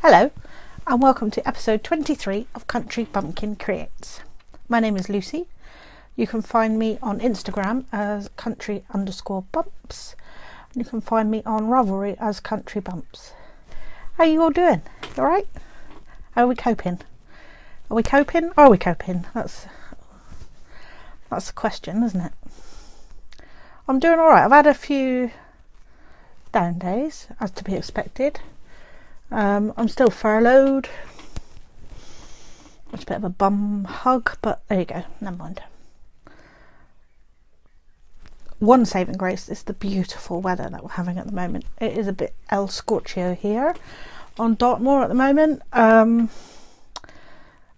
Hello and welcome to episode 23 of Country Bumpkin Creates. My name is Lucy. You can find me on Instagram as country_bumps. You can find me on Ravelry as Country Bumps. How are you all doing? You alright? How are we coping? Are we coping? Are we coping? That's the question, isn't it? I'm doing alright. I've had a few down days, as to be expected. I'm still furloughed. It's a bit of a bum hug, but there you go, never mind. One saving grace is the beautiful weather that we're having at the moment. It is a bit El Scorchio here on Dartmoor at the moment. It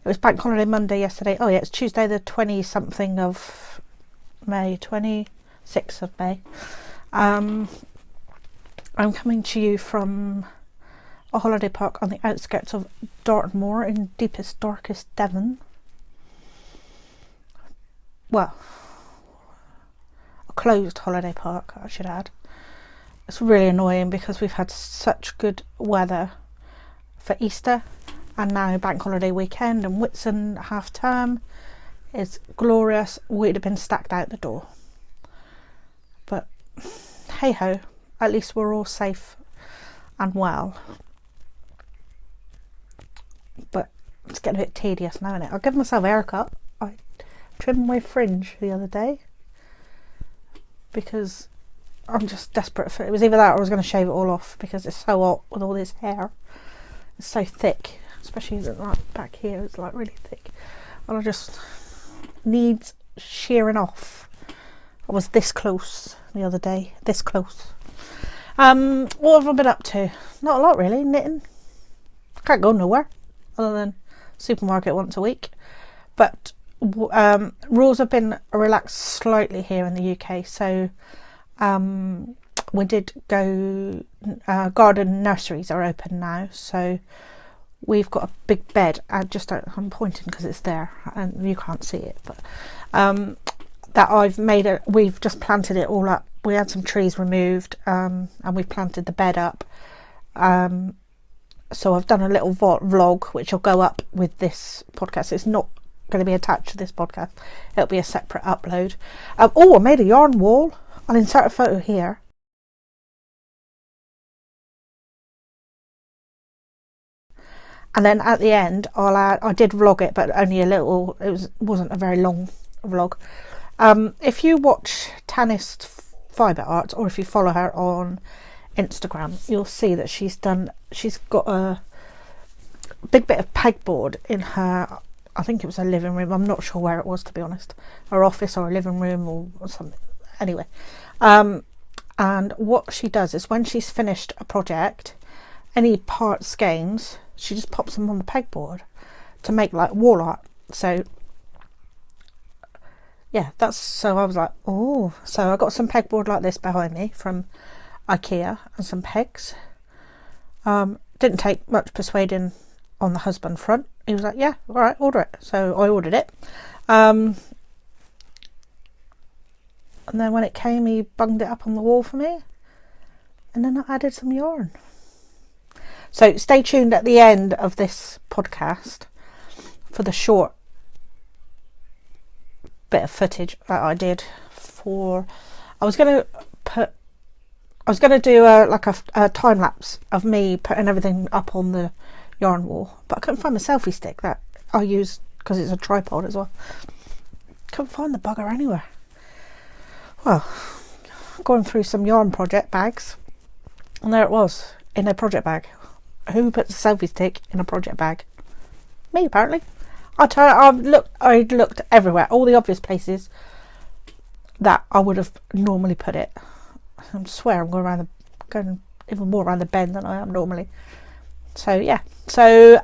was Bank Holiday Monday yesterday. Oh yeah, it's Tuesday the 20-something of May, 26th of May. I'm coming to you from a holiday park on the outskirts of Dartmoor in deepest, darkest Devon. Well, a closed holiday park, I should add. It's really annoying because we've had such good weather for Easter and now bank holiday weekend and Whitsun half term is glorious. We'd have been stacked out the door. But hey ho, at least we're all safe and well. But it's getting a bit tedious now, isn't it? I'll give myself a haircut. I trimmed my fringe the other day because I'm just desperate for it. It was either that or I was going to shave it all off because it's so hot with all this hair. It's so thick, especially like back here. It's like really thick, and I just needs shearing off. I was this close the other day. This close. What have I been up to? Not a lot really. Knitting. I can't go nowhere other than supermarket once a week, but rules have been relaxed slightly here in the UK, so we did go garden nurseries are open now, so we've got a big bed. I'm pointing because it's there and you can't see it, but that I've made we've just planted it all up. We had some trees removed and we've planted the bed up. So I've done a little vlog which will go up with this podcast. It's not going to be attached to this podcast. It'll be a separate upload. I made a yarn wall. I'll insert a photo here. And then at the end, I did vlog it, but only a little. Wasn't a very long vlog. If you watch Tanist Fibre Art, or if you follow her on Instagram, you'll see that she's got a big bit of pegboard in her, I think it was her living room. I'm not sure where it was, to be honest, her office or a living room or something. Anyway, and what she does is when she's finished a project, any part skeins, she just pops them on the pegboard to make like wall art. So yeah, so I was like, oh, so I got some pegboard like this behind me from IKEA and some pegs. Didn't take much persuading on the husband front. He was like, yeah, all right, order it. So I ordered it. And then when it came, he bunged it up on the wall for me. And then I added some yarn. So stay tuned at the end of this podcast for the short bit of footage that I did for. I was going to do a time lapse of me putting everything up on the yarn wall, but I couldn't find the selfie stick that I use because it's a tripod as well. Couldn't find the bugger anywhere. Well, going through some yarn project bags, and there it was in a project bag. Who puts a selfie stick in a project bag? Me, apparently. I looked everywhere, all the obvious places that I would have normally put it. I swear I'm going even more around the bend than I am normally. So yeah, so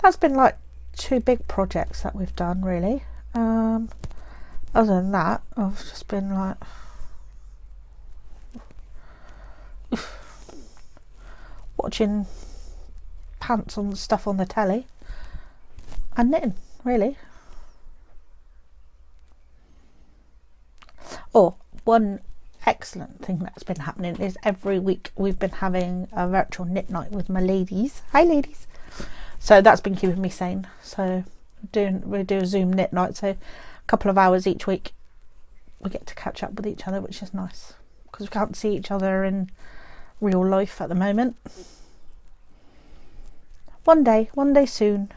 that's been like two big projects that we've done really. Other than that, I've just been like watching pants on stuff on the telly and knitting really. Oh, one excellent thing that's been happening is every week we've been having a virtual knit night with my ladies. Hi ladies. So that's been keeping me sane. So we do a Zoom knit night, so a couple of hours each week we get to catch up with each other, which is nice because we can't see each other in real life at the moment. One day soon,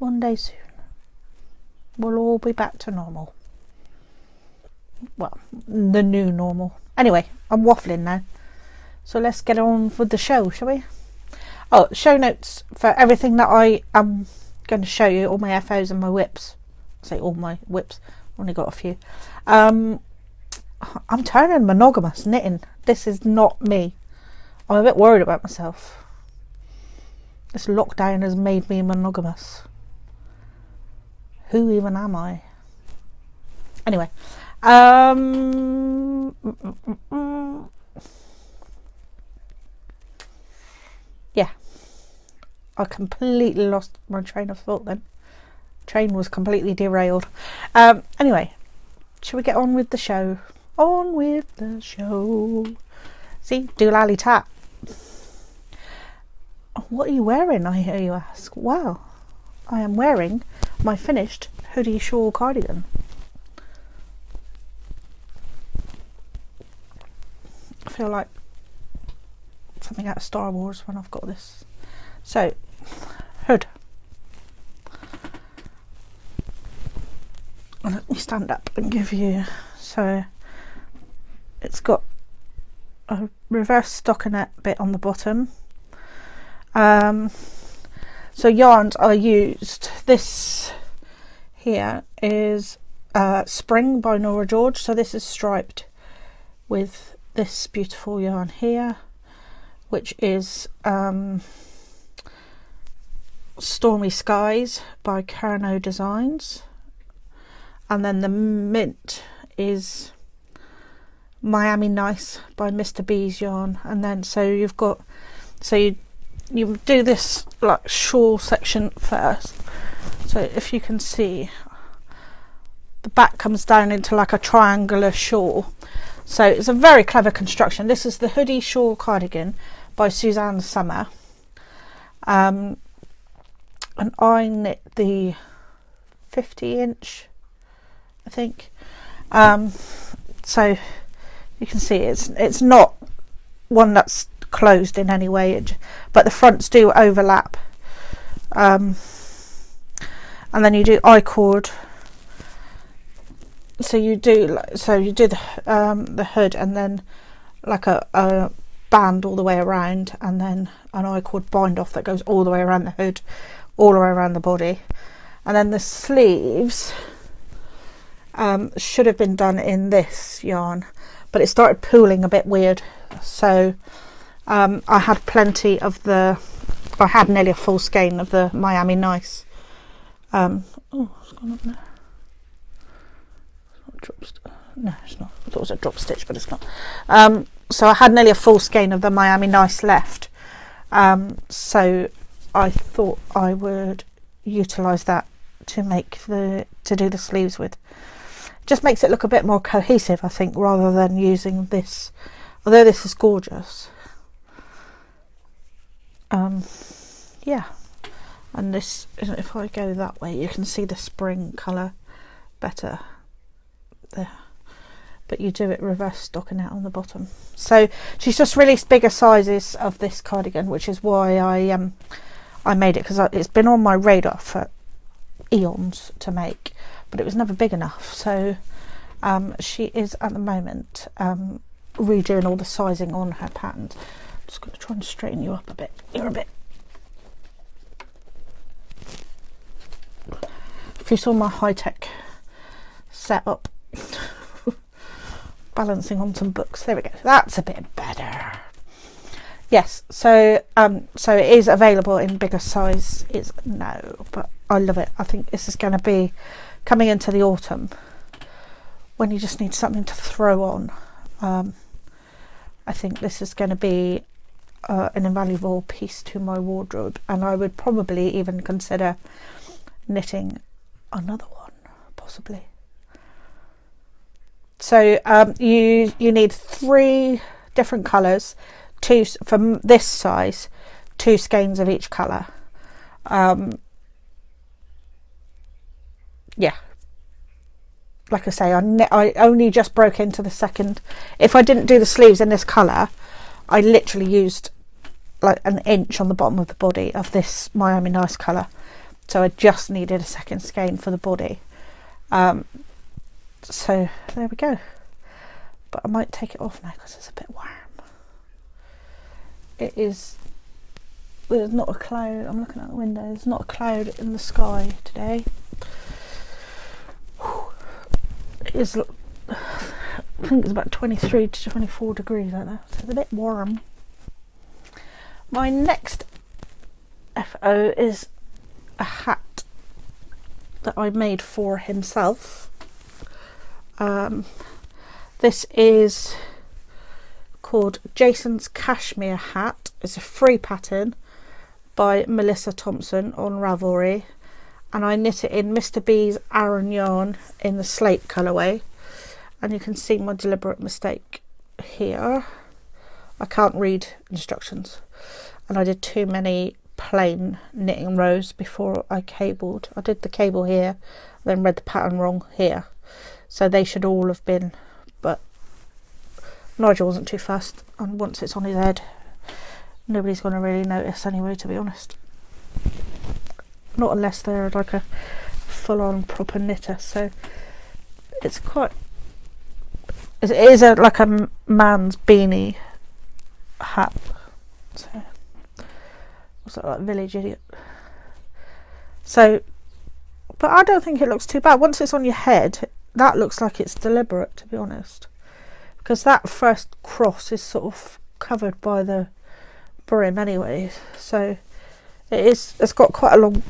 we'll all be back to normal. Well, the new normal. Anyway, I'm waffling now, so let's get on with the show, shall we? Oh, show notes for everything that I am going to show you, all my FOs and my whips. I say all my whips, only got a few. I'm turning monogamous knitting. This is not me. I'm a bit worried about myself. This lockdown has made me monogamous. Who even am I? Anyway, yeah, I completely lost my train of thought then. Train was completely derailed. Anyway, shall we get on with the show? On with the show. See, doolally tap. What are you wearing, I hear you ask? Well, I am wearing my finished Hoodie Shawl cardigan. I feel like something out of Star Wars when I've got this. So, hood. Let me stand up and give you. So, it's got a reverse stockinette bit on the bottom. So yarns I used, this here is Spring by Nora George, so this is striped with this beautiful yarn here, which is Stormy Skies by Carno Designs, and then the mint is Miami Nice by Mr. B's yarn. And then so you've got, so you do this like shawl section first. So if you can see, the back comes down into like a triangular shawl. So it's a very clever construction. This is the Hoodie Shawl cardigan by Suzanne Summer, and I knit the 50-inch, I think. So you can see it's not one that's closed in any way, but the fronts do overlap, and then you do I-cord. So you do the hood, and then like a band all the way around, and then an I-cord bind off that goes all the way around the hood, all the way around the body. And then the sleeves should have been done in this yarn, but it started pooling a bit weird, so I had plenty of I had nearly a full skein of the Miami Nice. Oh, what's gone on there? No, it's not. I thought it was a drop stitch, but it's not. So I had nearly a full skein of the Miami Nice left. So I thought I would utilise that to do the sleeves with. Just makes it look a bit more cohesive, I think, rather than using this. Although this is gorgeous. Yeah, and this, if I go that way, you can see the spring colour better there, but you do it reverse stockinette on the bottom. So she's just released bigger sizes of this cardigan, which is why I made it, because it's been on my radar for eons to make, but it was never big enough. So she is at the moment redoing all the sizing on her patterns. I'm just going to try and straighten you up a bit. You're a bit, if you saw my high-tech setup, balancing on some books, there we go, that's a bit better. Yes, so so it is available in bigger size. It's no, but I love it. I think this is going to be coming into the autumn when you just need something to throw on. I think this is going to be an invaluable piece to my wardrobe, and I would probably even consider knitting another one, possibly. So you need 3 different colours, 2 from this size, 2 skeins of each colour. Yeah, like I say, I only just broke into the second. If I didn't do the sleeves in this colour, I literally used like an inch on the bottom of the body of this Miami Nice colour, so I just needed a second skein for the body. So there we go. But I might take it off now because it's a bit warm. It is. There's not a cloud. I'm looking out the window. There's not a cloud in the sky today. It is. I think it's about 23 to 24 degrees out there, so it's a bit warm. My next FO is a hat that I made for himself. This is called Jason's Kashmir Hat. It's a free pattern by Melissa Thompson on Ravelry, and I knit it in Mr. B's Aran yarn in the slate colourway, and you can see my deliberate mistake here. I can't read instructions, and I did too many plain knitting rows before I cabled. I did the cable here, then read the pattern wrong here, so they should all have been, but Nigel wasn't too fast, and once it's on his head, nobody's going to really notice anyway, to be honest. Not unless they're like a full-on proper knitter. So it's quite. It is like a man's beanie hat. So what's that, like village idiot? So, but I don't think it looks too bad. Once it's on your head, that looks like it's deliberate, to be honest, because that first cross is sort of covered by the brim anyway. So it's got quite a long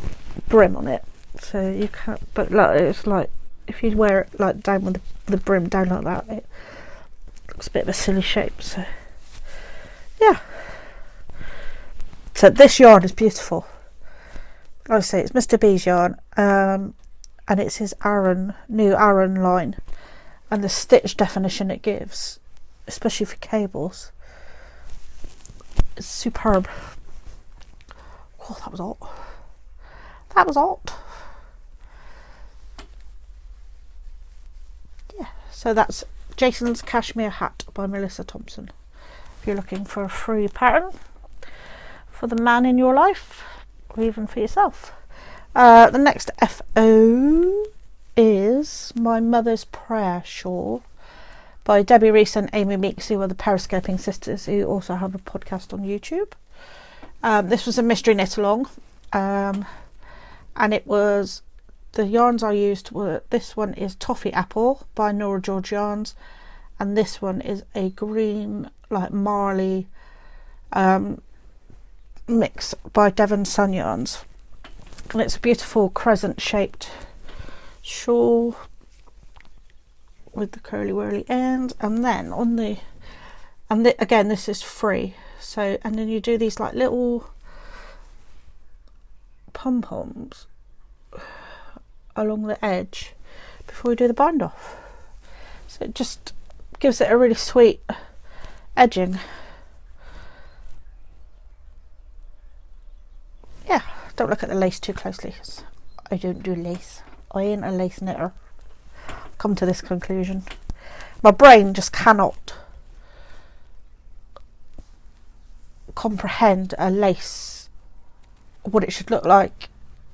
brim on it, so you can't, but like, it's like if you wear it like down with the brim down like that, it looks a bit of a silly shape. So yeah, so this yarn is beautiful. Like I say, it's Mr. B's yarn, and it's his new Aran line, and the stitch definition it gives, especially for cables, it's superb. Oh, that was hot. That was hot. Yeah, so that's Jason's Kashmir Hat by Melissa Thompson. If you're looking for a free pattern for the man in your life, or even for yourself. The next FO is My Mother's Prayer Shawl by Debbie Reese and Amy Meeks, who are the Periscoping sisters, who also have a podcast on YouTube. This was a mystery knit along, and it was, the yarns I used were, this one is Toffee Apple by Nora George Yarns, and this one is a green like Marley mix by Devon Sun Yarns, and it's a beautiful crescent shaped shawl with the curly whirly ends, and then on the, again this is free. So, and then you do these like little pom-poms along the edge before you do the bind off. So it just gives it a really sweet edging. Yeah, don't look at the lace too closely. I don't do lace. I ain't a lace knitter. Come to this conclusion. My brain just cannot comprehend a lace, what it should look like.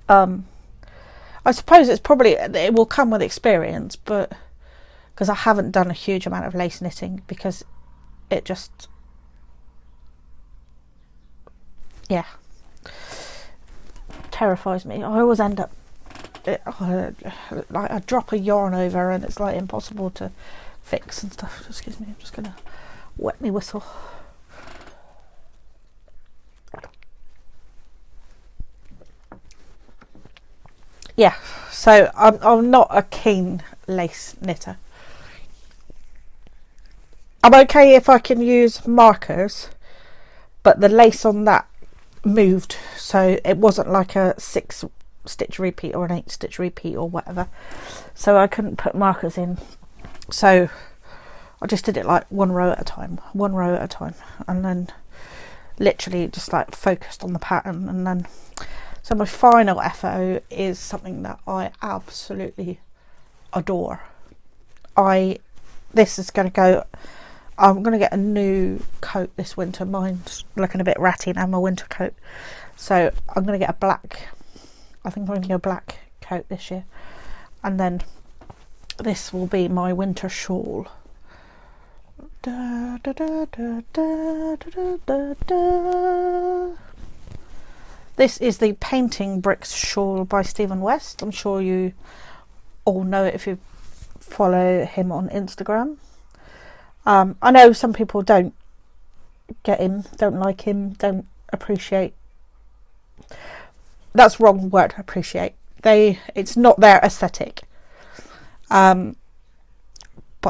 I suppose it's probably, it will come with experience, but because I haven't done a huge amount of lace knitting, because it just, yeah, terrifies me. I always end up like I drop a yarn over and it's like impossible to fix and stuff. Excuse me, I'm just gonna wet my whistle. Yeah, so I'm not a keen lace knitter. I'm okay if I can use markers, but the lace on that moved, so it wasn't like a 6 stitch repeat or an 8 stitch repeat or whatever, so I couldn't put markers in So I just did it like one row at a time, and then literally just like focused on the pattern. And then so my final FO is something that I absolutely adore. This is going to go, I'm going to get a new coat this winter. Mine's looking a bit ratty now, my winter coat. So I'm going to get a black, I think I'm going to get a black coat this year. And then this will be my winter shawl. Da, da, da, da, da, da, da, da. This is the Painting Bricks shawl by Stephen West. I'm sure you all know it if you follow him on Instagram. I know some people don't get him, don't like him, don't appreciate. That's wrong word, appreciate. It's not their aesthetic. But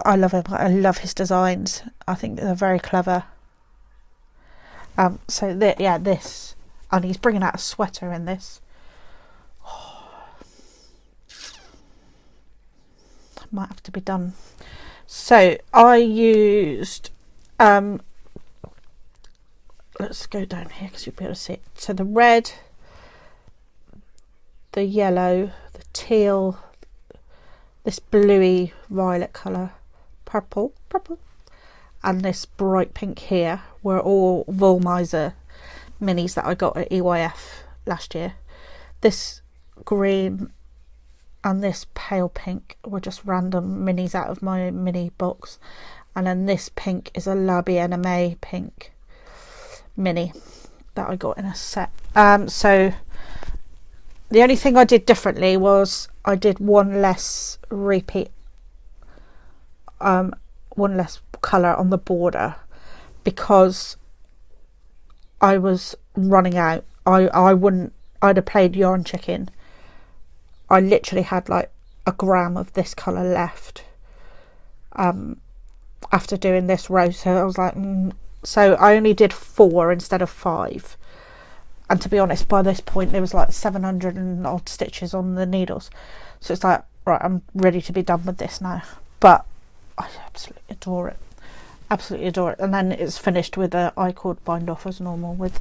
I love him. I love his designs. I think they're very clever. This, and he's bringing out a sweater in this. Might have to be done. So I used let's go down here because you'll be able to see it. So the red, the yellow, the teal, this bluey violet colour, purple, and this bright pink here were all Woolmizer minis that I got at EYF last year. This green and this pale pink were just random minis out of my mini box, and then this pink is a La Bien-Aimée pink mini that I got in a set. So the only thing I did differently was I did one less repeat, one less colour on the border, because I was running out. I'd have played yarn chicken. I literally had like a gram of this colour left after doing this row, so I was like so I only did 4 instead of 5, and to be honest, by this point there was like 700 and odd stitches on the needles, so it's like, right, I'm ready to be done with this now. But I absolutely adore it, and then it's finished with a I-cord bind off as normal with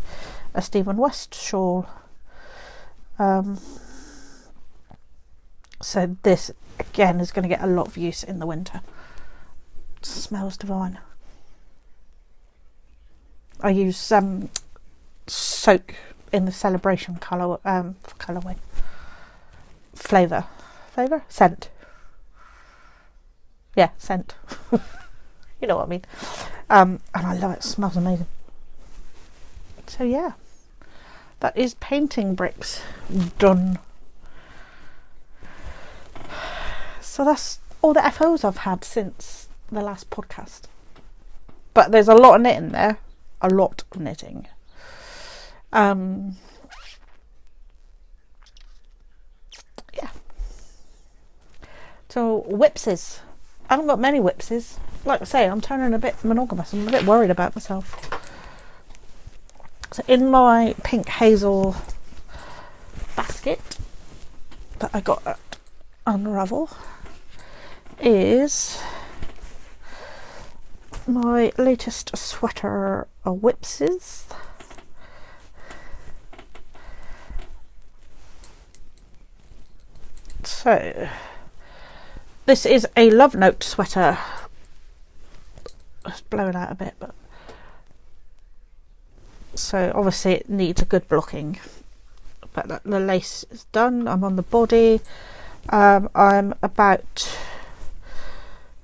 a Stephen West shawl. So this again is going to get a lot of use in the winter. It smells divine. I use soak in the celebration colourway, flavour, scent. Yeah, scent. You know what I mean. And I love it. It smells amazing. So yeah, that is Painting Bricks done. So that's all the FOs I've had since the last podcast. But there's a lot of knitting there. A lot of knitting. Yeah. So whipses. I haven't got many whipses. Like I say, I'm turning a bit monogamous. I'm a bit worried about myself. So in my pink hazel basket that I got at Unravel is my latest sweater whipses. So this is a Love Note sweater. It's blowing out a bit, but so obviously it needs a good blocking, but the lace is done. I'm on the body. I'm about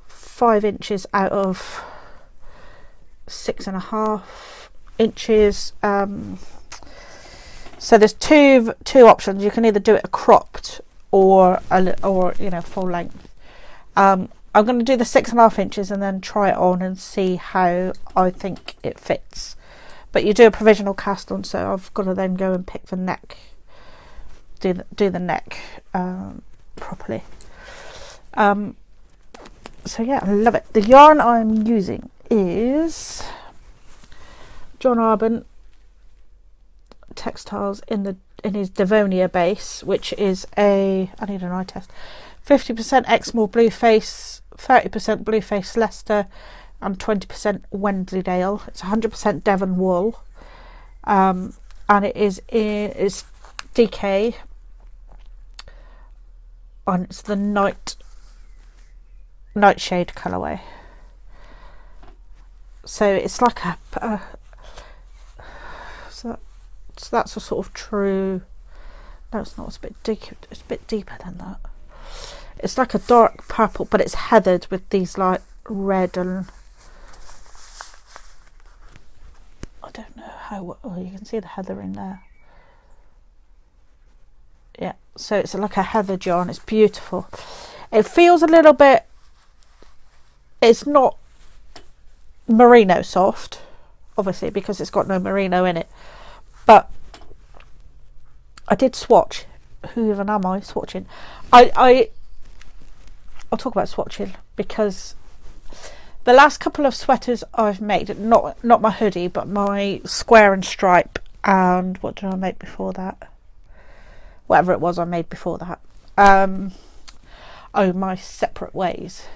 5 inches out of 6.5 inches. So there's two options. You can either do it cropped or full length. I'm going to do the 6.5 inches and then try it on and see how I think it fits. But you do a provisional cast on, so I've got to then go and pick the neck, do the neck properly. So yeah, I love it. The yarn I'm using is John Arbon Textiles in his Devonia base, which is I need an eye test, 50% Exmoor blue face, 30% Blueface Leicester and 20% Wensleydale. It's 100% Devon wool, and it's DK, and it's the nightshade colourway. So it's like so that's a sort of true. No, it's not. It's a bit deep. It's a bit deeper than that. It's like a dark purple, but it's heathered with these like red and I don't know how. Oh, you can see the heather in there. Yeah, so it's like a heather yarn. It's beautiful. It feels a little bit. It's not merino soft, obviously, because it's got no merino in it. But I did swatch. Who even am I swatching? I'll talk about swatching because the last couple of sweaters I've made, not my hoodie, but my square and stripe, and what did I make before that? Whatever it was I made before that. My separate ways.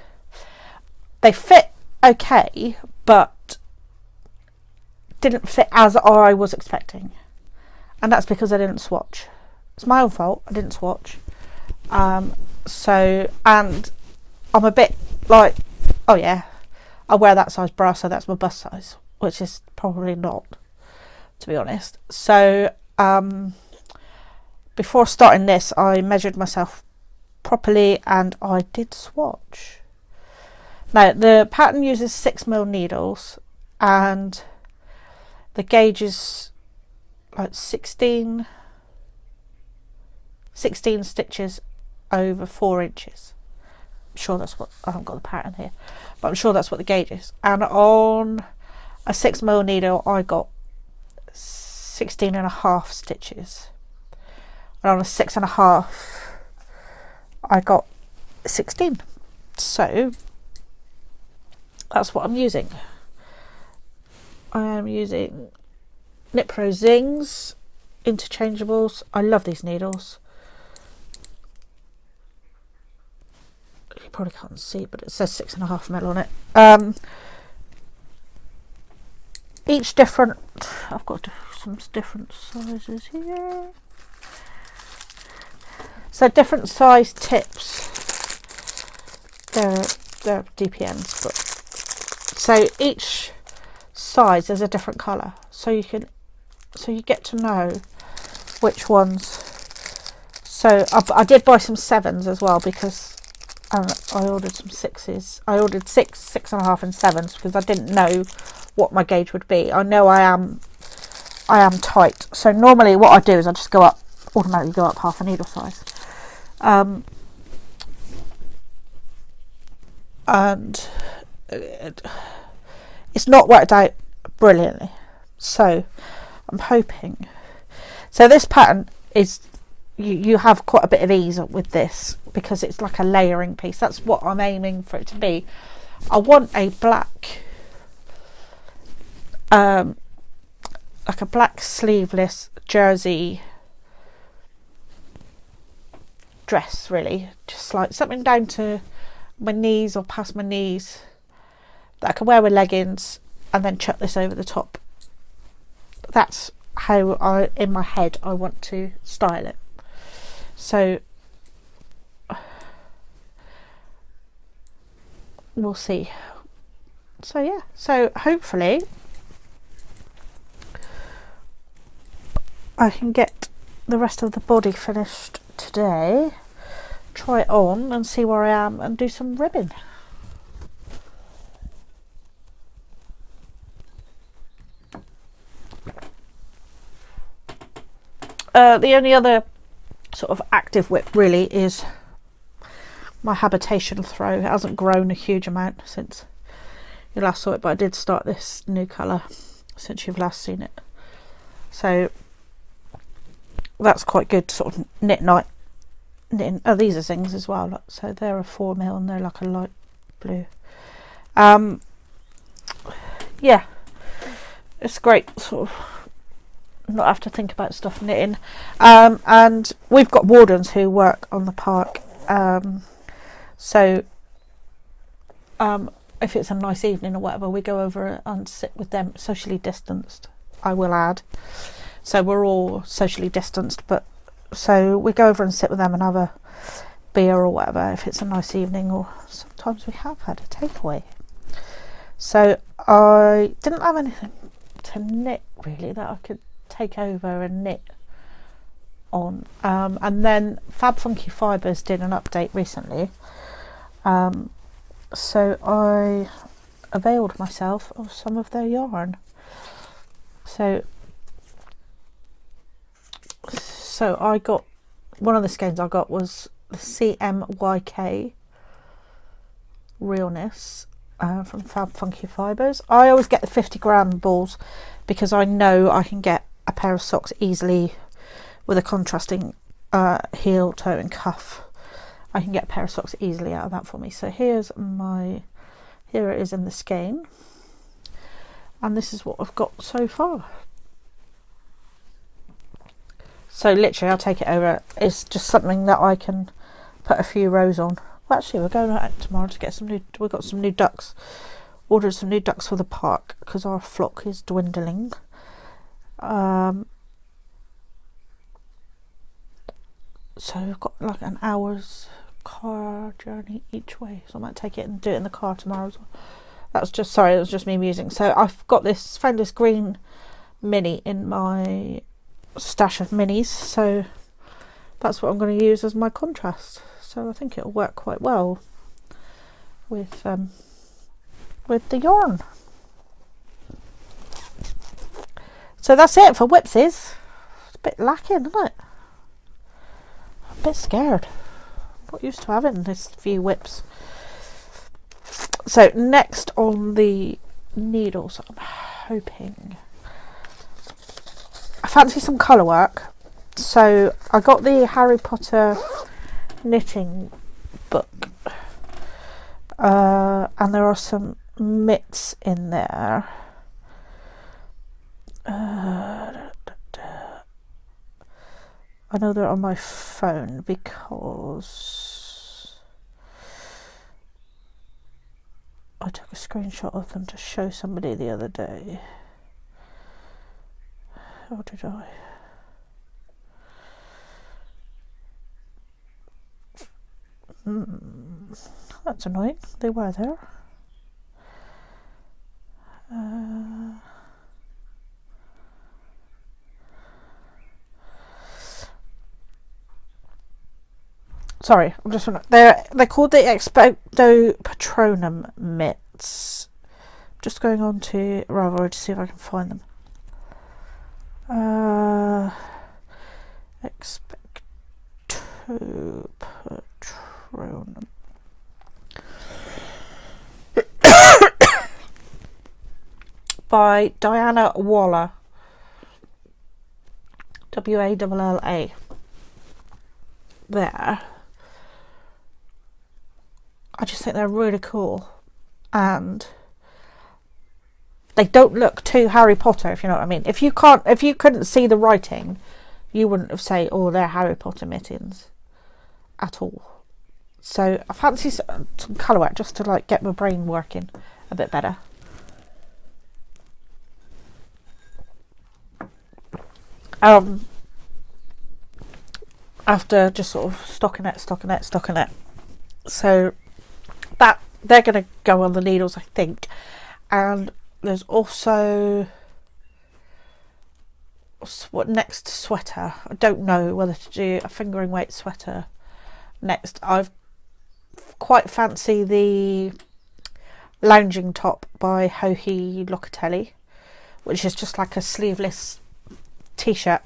They fit okay, but didn't fit as I was expecting, and that's because I didn't swatch. It's my own fault. I didn't swatch. So, and I'm a bit like, oh yeah, I wear that size bra, so that's my bust size, which is probably not, to be honest. So before starting this, I measured myself properly and I did swatch. Now the pattern uses 6mm needles and the gauge is like 16 stitches over 4 inches. I'm sure that's what, I haven't got the pattern here, but I'm sure that's what the gauge is. And on a 6mm needle I got 16.5 stitches, and on a 6.5 I got 16. So that's what I'm using. I am using Knit Pro Zings interchangeables. I love these needles. You probably can't see, but it says 6.5mm on it. Each different, I've got some different sizes here. So different size tips. They're DPNs, but so each size is a different colour. So you get to know which ones. So I did buy some 7s as well because I ordered some 6s. I ordered 6.5 and 7s because I didn't know what my gauge would be. I know I am tight. So normally what I do is I just automatically go up half a needle size. And it's not worked out brilliantly. So I'm hoping. So this pattern is, you have quite a bit of ease with this because it's like a layering piece. That's what I'm aiming for it to be. I want a black, like a black sleeveless jersey dress, really, just like something down to my knees or past my knees that I can wear with leggings and then chuck this over the top. That's how in my head I want to style it. So we'll see. So yeah, so hopefully I can get the rest of the body finished today, try it on and see where I am and do some ribbing. The only other sort of active whip really is my habitation throw. It hasn't grown a huge amount since you last saw it, but I did start this new colour since you've last seen it. So that's quite good, sort of knitting. Oh, these are things as well. Look, so they're a 4mm and they're like a light blue. Yeah, it's great, sort of not have to think about stuff knitting. And we've got wardens who work on the park, so if it's a nice evening or whatever, we go over and sit with them, socially distanced, I will add. So we're all socially distanced, but so we go over and sit with them and have a beer or whatever if it's a nice evening, or sometimes we have had a takeaway. So I didn't have anything to knit really that I could take over and knit on, and then Fab Funky Fibres did an update recently, so I availed myself of some of their yarn. So I got, one of the skeins I got was the CMYK Realness from Fab Funky Fibres. I always get the 50-gram balls because I know I can get a pair of socks easily with a contrasting heel, toe and cuff. I can get a pair of socks easily out of that for me. So here it is in the skein, and this is what I've got so far. So literally I'll take it over. It's just something that I can put a few rows on. Well, actually we're going out tomorrow to get some new, we've got some new ducks. Ordered some new ducks for the park because our flock is dwindling. So we've got like an hour's car journey each way, so I might take it and do it in the car tomorrow as well. That was just, sorry, it was just me musing. So I've got this, found this green mini in my stash of minis, so that's what I'm going to use as my contrast. So I think it'll work quite well with the yarn. So that's it for whipsies. It's a bit lacking, isn't it? I'm a bit scared. I'm not used to having this few whips. So next on the needles, I'm hoping, I fancy some colour work. So I got the Harry Potter knitting book, and there are some mitts in there. I know they're on my phone because I took a screenshot of them to show somebody the other day. Or did I? That's annoying. They were there. Sorry, I'm just they're called the Expecto Patronum mitts. Just going on to Ravelry to see if I can find them. Expecto Patronum. By Diana Waller. Walla. There. I just think they're really cool, and they don't look too Harry Potter, if you know what I mean. If you couldn't see the writing, you wouldn't have said, oh, they're Harry Potter mittens at all. So I fancy some colour work just to like get my brain working a bit better. After just sort of stockinette. So that they're going to go on the needles, I think. And there's also what next, sweater. I don't know whether to do a fingering weight sweater next. I've quite fancy the lounging top by Hoodie Locatelli, which is just like a sleeveless t-shirt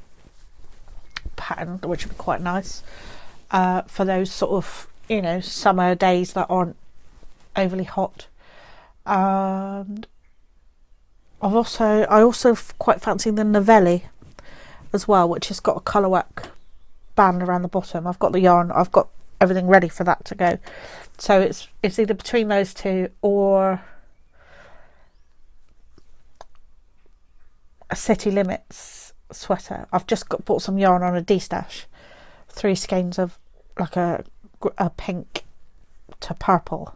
pattern, which would be quite nice for those sort of, you know, summer days that aren't overly hot. And I also quite fancy the Novelli as well, which has got a colour work band around the bottom. I've got the yarn, I've got everything ready for that to go. So it's either between those two or a City Limits sweater. I've just bought some yarn on a D-stash, 3 skeins of like a pink to purple,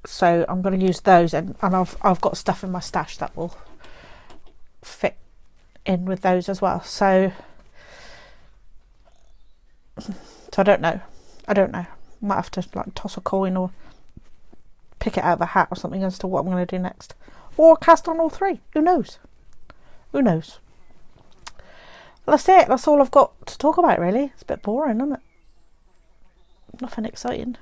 So I'm going to use those, and I've got stuff in my stash that will fit in with those as well. So I don't know. Might have to like toss a coin or pick it out of a hat or something as to what I'm going to do next, or cast on all three. Who knows? Well, that's it. That's all I've got to talk about, really. It's a bit boring, isn't it? Nothing exciting.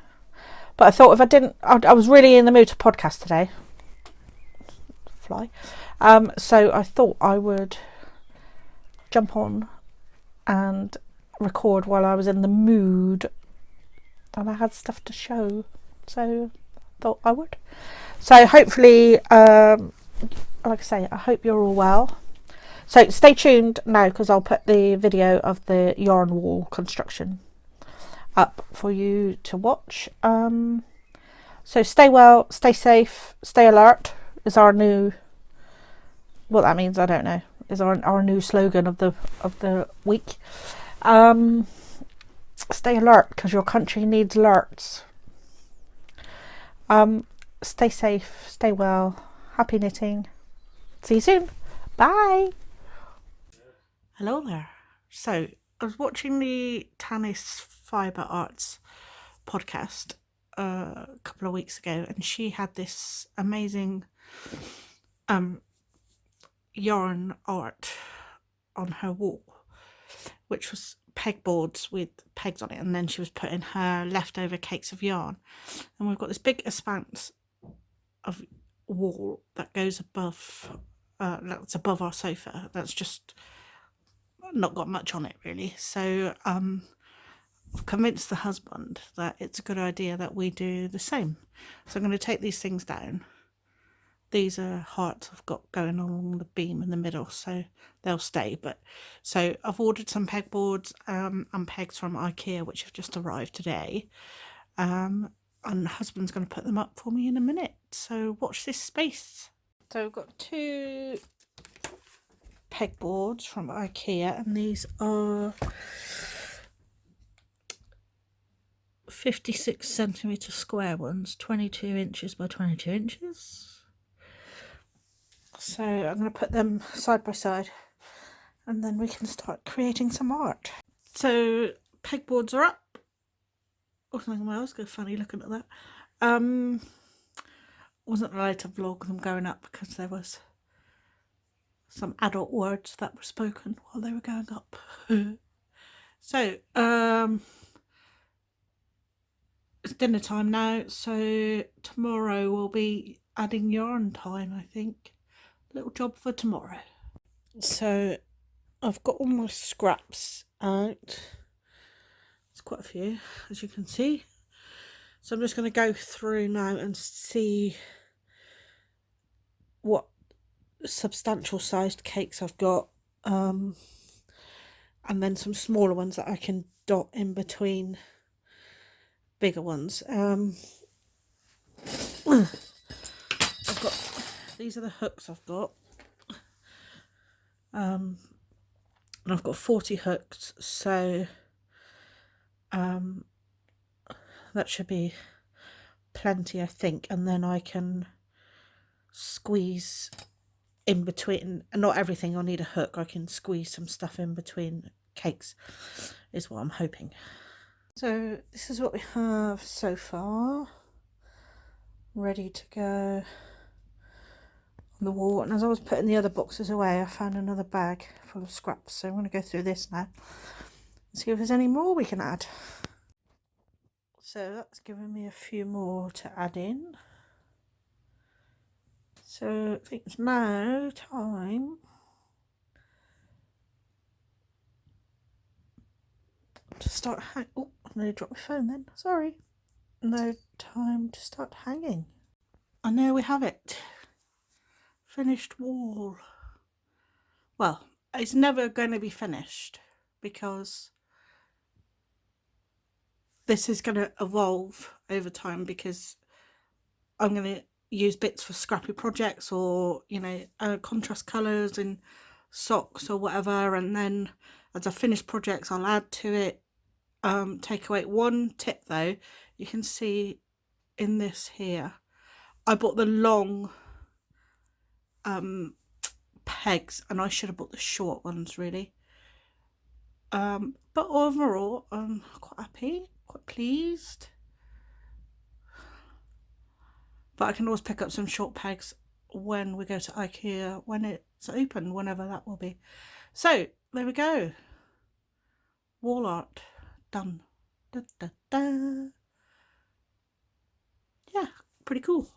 But I thought if I didn't, I was really in the mood to podcast today. Fly. So I thought I would jump on and record while I was in the mood, and I had stuff to show. So I thought I would. So hopefully, like I say, I hope you're all well. So stay tuned now, because I'll put the video of the yarn wall construction up for you to watch. So stay well, stay safe, stay alert is our new, what that means I don't know, is our new slogan of the week. Stay alert, because your country needs alerts. Stay safe, stay well, happy knitting. See you soon. Bye. Hello there. So I was watching the Tanis Fibre Arts podcast a couple of weeks ago, and she had this amazing yarn art on her wall, which was pegboards with pegs on it, and then she was putting her leftover cakes of yarn, and we've got this big expanse of wall that goes above that's above our sofa, that's just not got much on it really. So I've convinced the husband that it's a good idea that we do the same. So I'm going to take these things down. These are hearts I've got going along the beam in the middle, so they'll stay. But so I've ordered some pegboards and pegs from IKEA, which have just arrived today. And the husband's going to put them up for me in a minute. So watch this space. So I've got 2 pegboards from IKEA, and these are 56 centimetre square ones, 22 inches by 22 inches. So I'm going to put them side by side, and then we can start creating some art. So pegboards are up. Oh, my eyes go funny looking at that. Wasn't allowed to vlog them going up because there was some adult words that were spoken while they were going up. So it's dinner time now, so tomorrow will be adding yarn time, I think. Little job for tomorrow. So I've got all my scraps out. It's quite a few, as you can see. So I'm just going to go through now and see what substantial sized cakes I've got, and then some smaller ones that I can dot in between bigger ones. I've got, these are the hooks I've got, and I've got 40 hooks, so that should be plenty, I think, and then I can squeeze in between. Not everything I'll need a hook, I can squeeze some stuff in between cakes is what I'm hoping. So this is what we have so far, ready to go on the wall. And as I was putting the other boxes away, I found another bag full of scraps, so I'm going to go through this now and see if there's any more we can add. So that's given me a few more to add in. So I think it's now time to start oh, I'm going to drop my phone then, sorry. Now time to start hanging. And there we have it. Finished wall. Well, it's never going to be finished because this is going to evolve over time, because I'm going to use bits for scrappy projects, or you know, contrast colours in socks or whatever, and then as I finish projects I'll add to it. Take away one tip though, you can see in this here. I bought the long pegs, and I should have bought the short ones really. But overall, I'm quite happy, quite pleased. But I can always pick up some short pegs when we go to IKEA, when it's open, whenever that will be. So there we go. Wall art done. Da, da, da. Yeah, pretty cool.